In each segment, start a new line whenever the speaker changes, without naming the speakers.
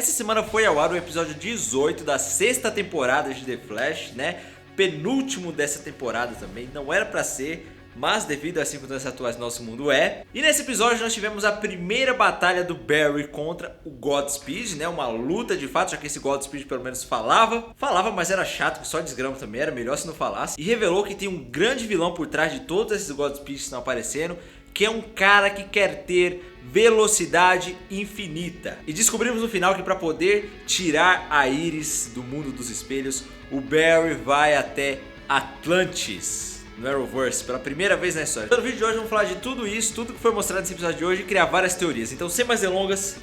Essa semana foi ao ar o episódio 18 da sexta temporada de The Flash, né? Penúltimo dessa temporada também, não era pra ser, mas devido às circunstâncias atuais do nosso mundo é. E nesse episódio nós tivemos a primeira batalha do Barry contra o Godspeed, né? Uma luta de fato, já que esse Godspeed pelo menos falava, mas era chato, que só desgrama também, era melhor se não falasse. E revelou que tem um grande vilão por trás de todos esses Godspeeds que estão aparecendo, que é um cara que quer ter velocidade infinita. E descobrimos no final que para poder tirar a Iris do mundo dos espelhos, o Barry vai até Atlantis, no Arrowverse, pela primeira vez na história. No vídeo de hoje vamos falar de tudo isso, tudo que foi mostrado nesse episódio de hoje e criar várias teorias. Então, sem mais delongas,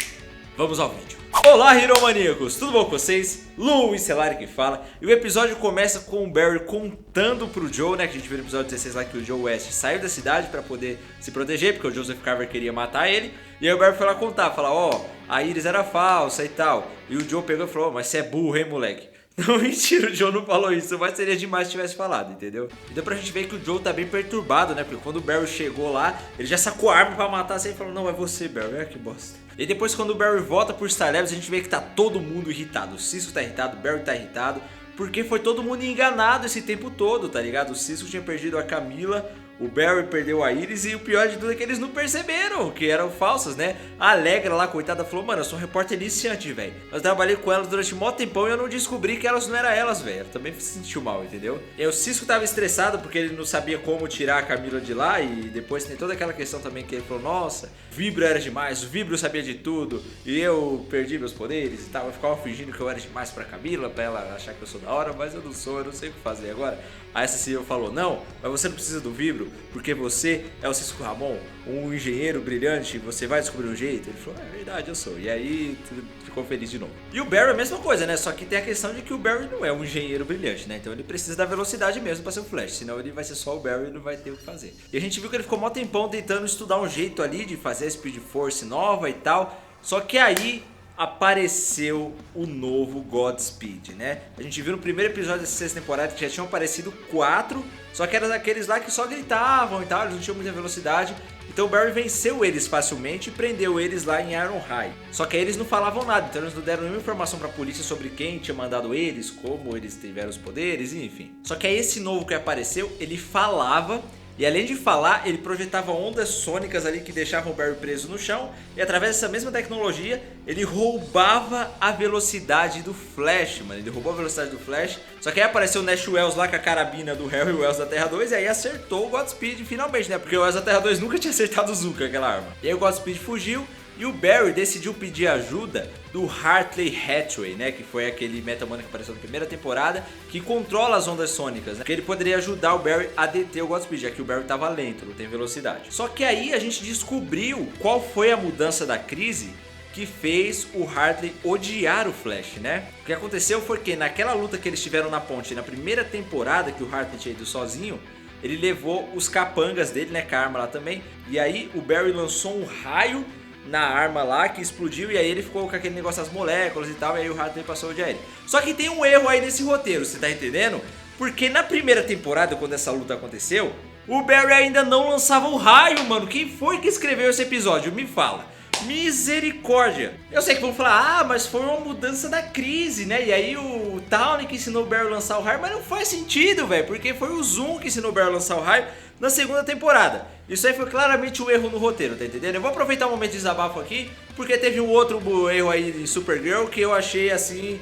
vamos ao vídeo. Olá, Heromaníacos! Tudo bom com vocês? Luiz Celari que fala. E o episódio começa com o Barry contando pro Joe, né? Que a gente viu no episódio 16 lá que o Joe West saiu da cidade pra poder se proteger, porque o Joseph Carver queria matar ele. E aí o Barry foi lá contar, falar, ó, a Iris era falsa e tal. E o Joe pegou e falou, mas você é burro, hein, moleque? Não, mentira, o Joe não falou isso, mas seria demais se tivesse falado, entendeu? E deu pra gente ver que o Joe tá bem perturbado, né? Porque quando o Barry chegou lá, ele já sacou a arma pra matar, assim, e falou, não, é você, Barry, é que bosta. E depois quando o Barry volta por Star Labs, a gente vê que tá todo mundo irritado. O Cisco tá irritado, o Barry tá irritado, porque foi todo mundo enganado esse tempo todo, tá ligado? O Cisco tinha perdido a Camila, o Barry perdeu a Iris e o pior de tudo é que eles não perceberam que eram falsas, né? A Alegra lá, coitada, falou, mano, eu sou um repórter iniciante, velho. Eu trabalhei com elas durante mó tempão e eu não descobri que elas não eram elas, velho. Eu também se sentiu mal, entendeu? E o Cisco tava estressado porque ele não sabia como tirar a Camila de lá e depois tem toda aquela questão também que ele falou, nossa, o Vibro era demais, o Vibro sabia de tudo e eu perdi meus poderes e tal. Eu ficava fingindo que eu era demais pra Camila, pra ela achar que eu sou da hora, mas eu não sou, eu não sei o que fazer agora. Aí essa CEO falou, não, mas você não precisa do Vibro, porque você é o Cisco Ramon, um engenheiro brilhante, você vai descobrir um jeito. Ele falou, é verdade, eu sou. E aí ficou feliz de novo. E o Barry é a mesma coisa, né? Só que tem a questão de que o Barry não é um engenheiro brilhante, né? Então ele precisa da velocidade mesmo pra ser o Flash, senão ele vai ser só o Barry e não vai ter o que fazer. E a gente viu que ele ficou mó tempão tentando estudar um jeito ali de fazer a Speed Force nova e tal. Só que aí apareceu o novo Godspeed, né? A gente viu no primeiro episódio dessa sexta temporada que já tinham aparecido 4, só que eram daqueles lá que só gritavam e tal, eles não tinham muita velocidade. Então o Barry venceu eles facilmente e prendeu eles lá em Iron High. Só que aí eles não falavam nada, então eles não deram nenhuma informação pra polícia sobre quem tinha mandado eles, como eles tiveram os poderes, enfim. Só que aí esse novo que apareceu, ele falava. E além de falar, ele projetava ondas sônicas ali que deixavam o Barry preso no chão. E através dessa mesma tecnologia, ele roubava a velocidade do Flash, mano. Ele roubou a velocidade do Flash. Só que aí apareceu o Nash Wells lá com a carabina do Harry Wells da Terra 2. E aí acertou o Godspeed finalmente, né? Porque o Wells da Terra 2 nunca tinha acertado o Zuko com aquela arma. E aí o Godspeed fugiu. E o Barry decidiu pedir ajuda do Hartley Hathaway, né? Que foi aquele Metamano que apareceu na primeira temporada, que controla as ondas sônicas, né? Que ele poderia ajudar o Barry a deter o Godspeed, já que o Barry tava lento, não tem velocidade. Só que aí a gente descobriu qual foi a mudança da crise que fez o Hartley odiar o Flash, né? O que aconteceu foi que naquela luta que eles tiveram na ponte, na primeira temporada que o Hartley tinha ido sozinho, ele levou os capangas dele, né? Com a arma lá também. E aí o Barry lançou um raio na arma lá que explodiu e aí ele ficou com aquele negócio das moléculas e tal, e aí o Hartley passou a odiar ele. Só que tem um erro aí nesse roteiro, você tá entendendo? Porque na primeira temporada, quando essa luta aconteceu, o Barry ainda não lançava o raio, mano. Quem foi que escreveu esse episódio? Me fala. Misericórdia. Eu sei que vão falar, ah, mas foi uma mudança da crise, né? E aí o Tawny que ensinou o Barry a lançar o raio, mas não faz sentido, velho, porque foi o Zoom que ensinou o Barry a lançar o raio na segunda temporada. Isso aí foi claramente um erro no roteiro, tá entendendo? Eu vou aproveitar um momento de desabafo aqui, porque teve um outro erro aí de Supergirl que eu achei assim,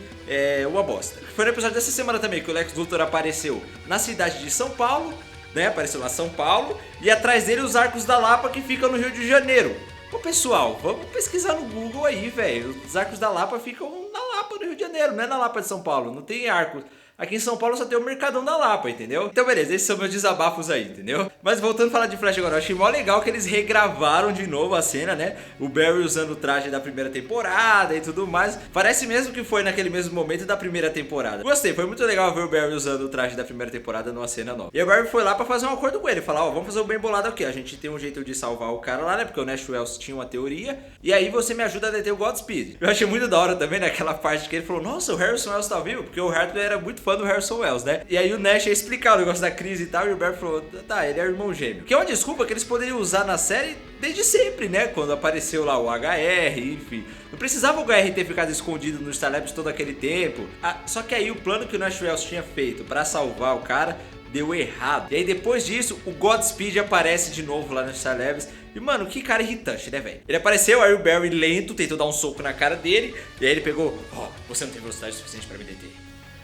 uma bosta. Foi no episódio dessa semana também que o Lex Luthor apareceu na cidade de São Paulo, né? Apareceu lá em São Paulo, e atrás dele os Arcos da Lapa que ficam no Rio de Janeiro. Ô pessoal, vamos pesquisar no Google aí, velho. Os Arcos da Lapa ficam na Lapa do Rio de Janeiro, não é na Lapa de São Paulo, não tem arcos. Aqui em São Paulo só tem o Mercadão da Lapa, entendeu? Então beleza, esses são meus desabafos aí, entendeu? Mas voltando a falar de Flash agora, eu achei mó legal que eles regravaram de novo a cena, né? O Barry usando o traje da primeira temporada e tudo mais. Parece mesmo que foi naquele mesmo momento da primeira temporada. Gostei, foi muito legal ver o Barry usando o traje da primeira temporada numa cena nova. E o Barry foi lá pra fazer um acordo com ele, falar, ó, vamos fazer o bem bolado aqui. A gente tem um jeito de salvar o cara lá, né? Porque o Nash Wells tinha uma teoria. E aí você me ajuda a deter o Godspeed. Eu achei muito da hora também, naquela parte que ele falou, nossa, o Harrison Wells tá vivo, porque o Hartley era muito fã fã do Harrison Wells, né? E aí o Nash ia explicar o negócio da crise e tal, e o Barry falou, tá, ele é irmão gêmeo. Que é uma desculpa que eles poderiam usar na série desde sempre, né? Quando apareceu lá o HR, enfim. Não precisava o HR ter ficado escondido nos Skylabs todo aquele tempo. Só que aí o plano que o Nash Wells tinha feito pra salvar o cara deu errado. E aí depois disso, o Godspeed aparece de novo lá nos Skylabs. E mano, que cara irritante, né, velho? Ele apareceu, aí o Barry lento tentou dar um soco na cara dele. E aí ele pegou, você não tem velocidade suficiente pra me deter.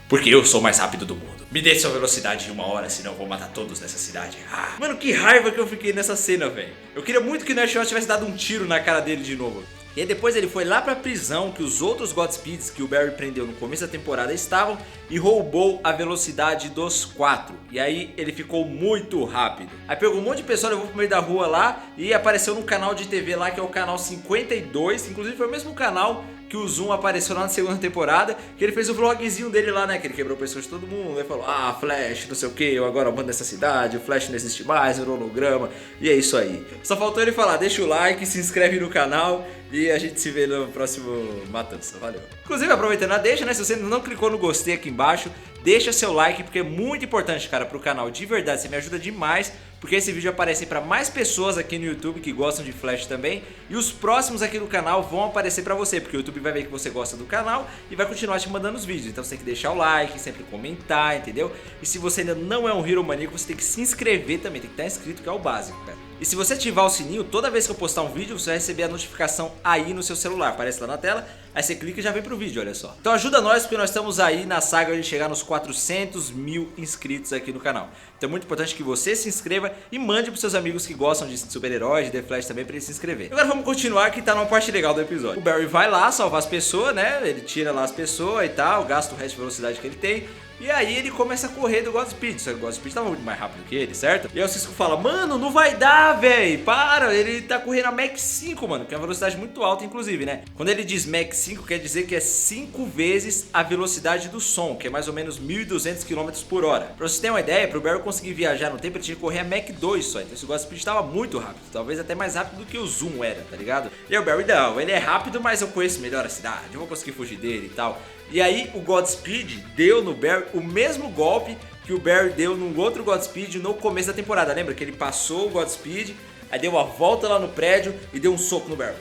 Porque eu sou o mais rápido do mundo. Me dê sua velocidade em 1 hora, senão eu vou matar todos nessa cidade. Mano, que raiva que eu fiquei nessa cena, velho. Eu queria muito que o Nash Wells tivesse dado um tiro na cara dele de novo. E aí depois ele foi lá pra prisão que os outros Godspeeds que o Barry prendeu no começo da temporada estavam e roubou a velocidade dos 4. E aí ele ficou muito rápido. Aí pegou um monte de pessoa, levou pro meio da rua lá e apareceu num canal de TV lá que é o canal 52. Inclusive foi o mesmo canal que o Zoom apareceu lá na segunda temporada, que ele fez o vlogzinho dele lá, né, que ele quebrou pessoas de todo mundo, aí falou, Flash, não sei o que, eu agora mando nessa cidade, o Flash não existe mais, virou holograma, e é isso aí. Só faltou ele falar, deixa o like, se inscreve no canal e a gente se vê no próximo Matança, valeu. Inclusive, aproveitando a deixa, né, se você ainda não clicou no gostei aqui embaixo, deixa seu like, porque é muito importante, cara, pro canal, de verdade, você me ajuda demais, porque esse vídeo aparece para mais pessoas aqui no YouTube que gostam de Flash também, e os próximos aqui do canal vão aparecer para você, porque o YouTube vai ver que você gosta do canal e vai continuar te mandando os vídeos. Então você tem que deixar o like, sempre comentar, entendeu? E se você ainda não é um Hero Maníaco, você tem que se inscrever também, tem que estar inscrito, que é o básico, cara. E se você ativar o sininho, toda vez que eu postar um vídeo, você vai receber a notificação aí no seu celular, aparece lá na tela, aí você clica e já vem pro vídeo, olha só. Então ajuda nós, porque nós estamos aí na saga de chegar nos 400 mil inscritos aqui no canal. Então é muito importante que você se inscreva e mande pros seus amigos que gostam de super-heróis, de The Flash também, pra eles se inscreverem. Agora vamos continuar, que tá numa parte legal do episódio. O Barry vai lá salvar as pessoas, né, ele tira lá as pessoas e tal, gasta o resto de velocidade que ele tem. E aí ele começa a correr do Godspeed, só que o Godspeed tava muito mais rápido que ele, certo? E aí o Cisco fala, mano, não vai dar, velho, para, ele tá correndo a Mach 5, mano, que é uma velocidade muito alta, inclusive, né? Quando ele diz Mach 5, quer dizer que é 5 vezes a velocidade do som, que é mais ou menos 1.200 km por hora. Pra você ter uma ideia, pro Barry conseguir viajar no tempo, ele tinha que correr a Mach 2 só, então esse Godspeed tava muito rápido, talvez até mais rápido do que o Zoom era, tá ligado? E aí o Barry, não, ele é rápido, mas eu conheço melhor a cidade, eu vou conseguir fugir dele e tal. E aí o Godspeed deu no Barry o mesmo golpe que o Barry deu no outro Godspeed no começo da temporada. Lembra que ele passou o Godspeed, aí deu uma volta lá no prédio e deu um soco no Barry.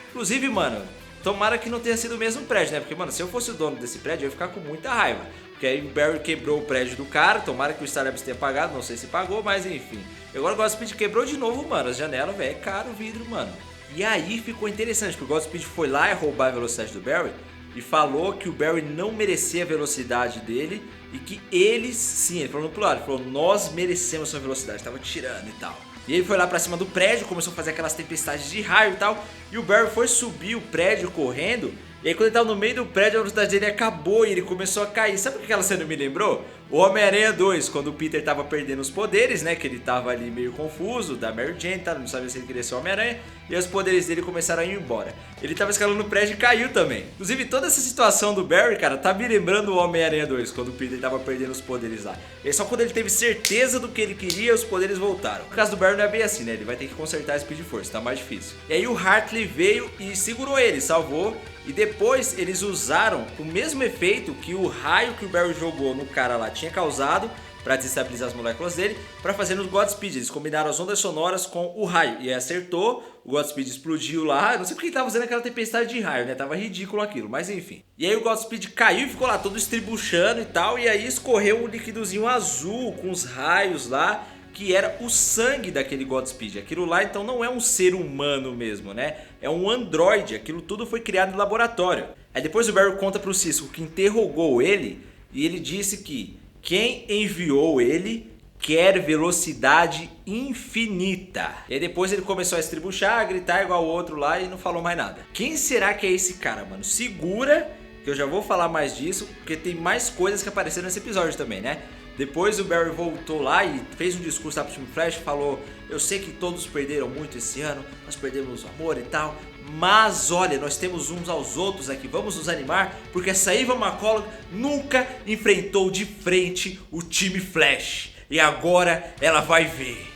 Inclusive, mano, tomara que não tenha sido o mesmo prédio, né? Porque, mano, se eu fosse o dono desse prédio, eu ia ficar com muita raiva. Porque aí o Barry quebrou o prédio do cara, tomara que o Skylabs tenha pagado, não sei se pagou, mas enfim. E agora o Godspeed quebrou de novo, mano, as janelas, velho, é caro o vidro, mano. E aí ficou interessante, porque o Godspeed foi lá e roubar a velocidade do Barry e falou que o Barry não merecia a velocidade dele e que eles, sim, ele falou no plural, ele falou, nós merecemos sua velocidade, tava tirando e tal. E ele foi lá pra cima do prédio, começou a fazer aquelas tempestades de raio e tal, e o Barry foi subir o prédio correndo, e aí quando ele tava no meio do prédio a velocidade dele acabou e ele começou a cair. Sabe o que aquela cena me lembrou? O Homem-Aranha 2, quando o Peter tava perdendo os poderes, né, que ele tava ali meio confuso, da Mary Jane, tá? Não sabia se ele queria ser o Homem-Aranha, e os poderes dele começaram a ir embora. Ele tava escalando o prédio e caiu também. Inclusive toda essa situação do Barry, cara, tá me lembrando o Homem-Aranha 2, quando o Peter tava perdendo os poderes lá. E só quando ele teve certeza do que ele queria, os poderes voltaram. No caso do Barry não é bem assim, né, ele vai ter que consertar a Speed Force, tá mais difícil. E aí o Hartley veio e segurou ele, salvou. E depois eles usaram o mesmo efeito que o raio que o Barry jogou no cara lá tinha causado para desestabilizar as moléculas dele, para fazer no Godspeed. Eles combinaram as ondas sonoras com o raio e aí acertou, o Godspeed explodiu lá. Não sei porque ele tava usando aquela tempestade de raio, né? Tava ridículo aquilo, mas enfim. E aí o Godspeed caiu e ficou lá todo estribuchando e tal, e aí escorreu um liquidozinho azul com os raios lá, que era o sangue daquele Godspeed. Aquilo lá então não é um ser humano mesmo, né? É um androide, aquilo tudo foi criado em laboratório. Aí depois o Barry conta pro Cisco que interrogou ele e ele disse que quem enviou ele quer velocidade infinita. E aí depois ele começou a estribuchar, a gritar igual o outro lá e não falou mais nada. Quem será que é esse cara, mano? Segura que eu já vou falar mais disso, porque tem mais coisas que apareceram nesse episódio também, né? Depois o Barry voltou lá e fez um discurso lá pro time Flash, falou: eu sei que todos perderam muito esse ano, nós perdemos o amor e tal, mas olha, nós temos uns aos outros aqui, vamos nos animar, porque essa Eva McCullough nunca enfrentou de frente o time Flash, e agora ela vai ver.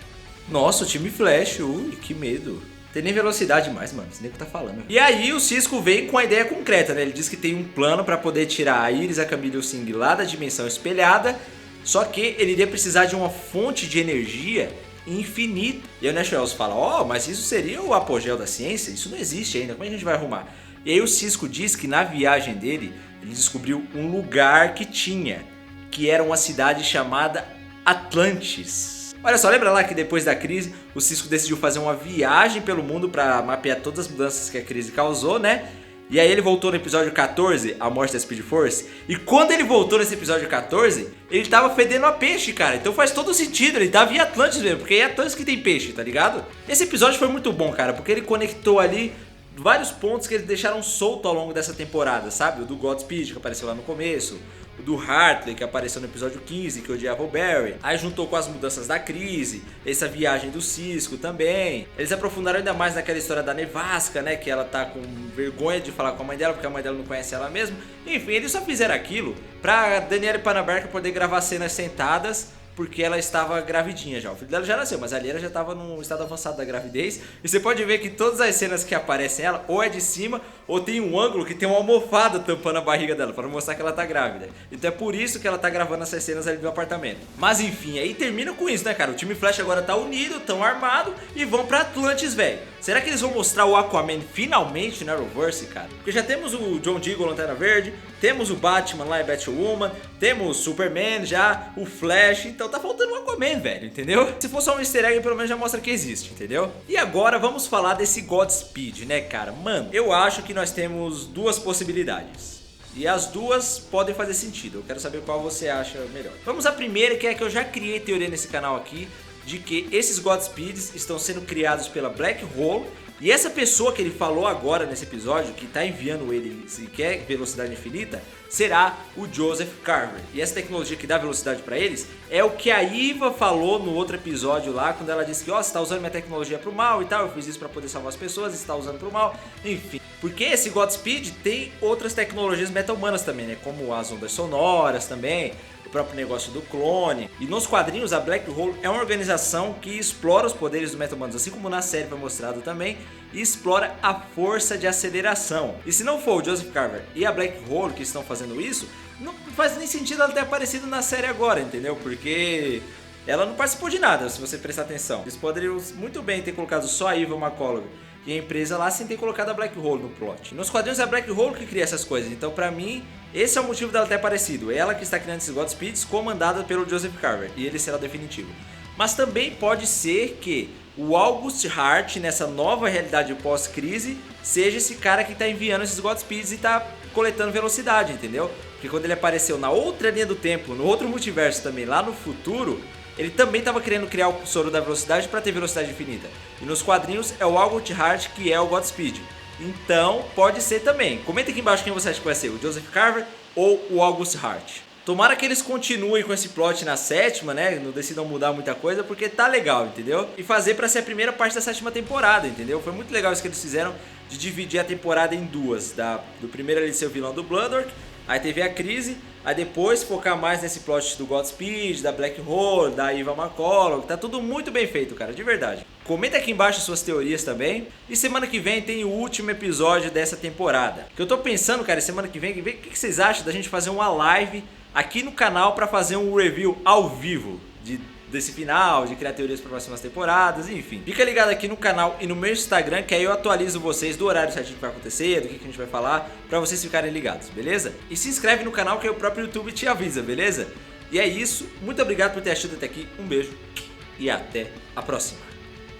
Nossa, o time Flash, ui, que medo. Tem nem velocidade mais, mano. Esse nego tá falando. E aí o Cisco vem com a ideia concreta, né? Ele diz que tem um plano pra poder tirar a Iris, a Camille e o Singh lá da dimensão espelhada. Só que ele iria precisar de uma fonte de energia infinita. E aí o Nash Wells fala, mas isso seria o apogeu da ciência? Isso não existe ainda, como é que a gente vai arrumar? E aí o Cisco diz que na viagem dele, ele descobriu um lugar que tinha, que era uma cidade chamada Atlantis. Olha só, lembra lá que depois da crise, o Cisco decidiu fazer uma viagem pelo mundo para mapear todas as mudanças que a crise causou, né? E aí ele voltou no episódio 14, a morte da Speed Force. E quando ele voltou nesse episódio 14, ele tava fedendo a peixe, cara. Então faz todo sentido, ele tava em Atlantis mesmo, porque é Atlantis que tem peixe, tá ligado? Esse episódio foi muito bom, cara, porque ele conectou ali vários pontos que eles deixaram solto ao longo dessa temporada, sabe? O do Godspeed, que apareceu lá no começo. O do Hartley, que apareceu no episódio 15, que odiava o Barry. Aí juntou com as mudanças da crise, essa viagem do Cisco também. Eles aprofundaram ainda mais naquela história da Nevasca, né? Que ela tá com vergonha de falar com a mãe dela, porque a mãe dela não conhece ela mesmo. Enfim, eles só fizeram aquilo pra Danielle Panabaker poder gravar cenas sentadas, porque ela estava gravidinha já. O filho dela já nasceu, mas ali ela já estava num estado avançado da gravidez. E você pode ver que todas as cenas que aparecem ela, ou é de cima, ou tem um ângulo que tem uma almofada tampando a barriga dela, para mostrar que ela tá grávida. Então é por isso que ela tá gravando essas cenas ali do apartamento. Mas enfim, aí termina com isso, né, cara? O time Flash agora tá unido, tão armado e vão pra Atlantis, velho. Será que eles vão mostrar o Aquaman finalmente no Arrowverse, cara? Porque já temos o John Diggle, Lanterna Verde, temos o Batman lá em Batwoman, temos o Superman já, o Flash, então tá faltando o Aquaman, velho, entendeu? Se for só um easter egg, pelo menos já mostra que existe, entendeu? E agora vamos falar desse Godspeed, né, cara? Mano, eu acho que nós temos duas possibilidades. E as duas podem fazer sentido, eu quero saber qual você acha melhor. Vamos à primeira, que é que eu já criei teoria nesse canal aqui, de que esses Godspeeds estão sendo criados pela Black Hole. E essa pessoa que ele falou agora nesse episódio, que está enviando ele se quer velocidade infinita, será o Joseph Carver. E essa tecnologia que dá velocidade para eles é o que a Eva falou no outro episódio lá, quando ela disse que você está usando minha tecnologia para o mal e tal, eu fiz isso para poder salvar as pessoas, você está usando para o mal, enfim. Porque esse Godspeed tem outras tecnologias meta-humanas também, né? Como as ondas sonoras também, o próprio negócio do clone. E nos quadrinhos a Black Hole é uma organização que explora os poderes dos meta-humanos, assim como na série foi mostrado também, e explora a força de aceleração. E se não for o Joseph Carver e a Black Hole que estão fazendo isso, não faz nem sentido ela ter aparecido na série agora, entendeu? Porque ela não participou de nada, se você prestar atenção. Eles poderiam muito bem ter colocado só a Eva McCullough e a empresa lá sem ter colocado a Black Hole no plot. Nos quadrinhos é a Black Hole que cria essas coisas, então pra mim esse é o motivo dela ter aparecido. Ela que está criando esses Godspeeds, comandada pelo Joseph Carver, e ele será o definitivo. Mas também pode ser que o August Hart, nessa nova realidade pós-crise, seja esse cara que está enviando esses Godspeeds e está coletando velocidade, entendeu? Porque quando ele apareceu na outra linha do tempo, no outro multiverso também, lá no futuro, ele também estava querendo criar o soro da velocidade para ter velocidade infinita. E nos quadrinhos é o August Hart que é o Godspeed. Então pode ser também. Comenta aqui embaixo quem você acha que vai ser, o Joseph Carver ou o August Hart. Tomara que eles continuem com esse plot na sétima, né? Não decidam mudar muita coisa, porque tá legal, entendeu? E fazer pra ser a primeira parte da sétima temporada, entendeu? Foi muito legal isso que eles fizeram, de dividir a temporada em duas. Do primeiro ali ser o vilão do Bloodwork, aí teve a crise, aí depois focar mais nesse plot do Godspeed, da Black Hole, da Eva McCullough. Tá tudo muito bem feito, cara, de verdade. Comenta aqui embaixo suas teorias também. E semana que vem tem o último episódio dessa temporada. Que eu tô pensando, cara, semana que vem, o que vocês acham da gente fazer uma live aqui no canal para fazer um review ao vivo desse final, de criar teorias para próximas temporadas, enfim. Fica ligado aqui no canal e no meu Instagram, que aí eu atualizo vocês do horário certinho que vai acontecer, do que a gente vai falar, para vocês ficarem ligados, beleza? E se inscreve no canal que aí o próprio YouTube te avisa, beleza? E é isso, muito obrigado por ter assistido até aqui, um beijo e até a próxima.